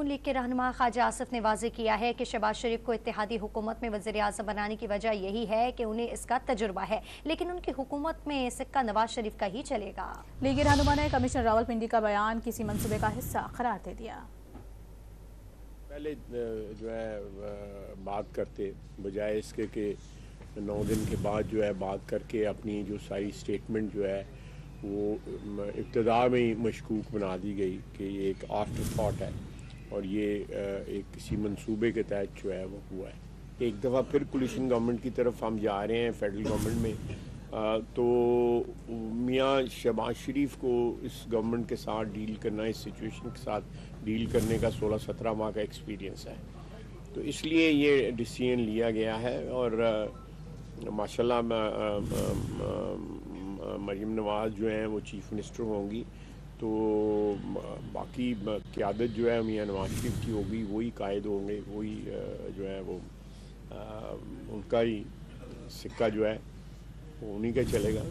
नून league के रहनुमा ख्वाजा आसिफ ने वाज़ेह किया है कि शहबाज शरीफ को इत्तेहादी हुकूमत में वज़ीर आज़म बनाने की वजह यही है कि उन्हें इसका तजुर्बा है, लेकिन उनकी हुकूमत में सिक्का नवाज शरीफ का ही चलेगा। लीगी रहनुमा ने कमिश्नर रावलपिंडी का बयान किसी मंसूबे का हिस्सा करार दे दिया। पहले जो है बात करते बजाय इसके कि 9 दिन के बाद जो है बात करके अपनी जो सारी स्टेटमेंट जो है वो इब्तदा में ही मशकूक बना दी गई कि ये एक आफ्टर थॉट है और ये एक किसी मंसूबे के तहत जो है वो हुआ है। एक दफ़ा फिर कोलिशन गवर्नमेंट की तरफ हम जा रहे हैं फेडरल गवर्नमेंट में, तो मियाँ शहबाज शरीफ को इस गवर्नमेंट के साथ डील करना, इस सिचुएशन के साथ डील करने का 16-17 माह का एक्सपीरियंस है, तो इसलिए ये डिसीजन लिया गया है। और माशाल्लाह मरीम नवाज़ जो हैं वो चीफ़ मिनिस्टर होंगी, तो बाकी क़यादत जो है मियाँ नवाज शरीफ की होगी, वही कायद होंगे, वही जो है वो उनका ही सिक्का जो है वो उन्हीं का चलेगा।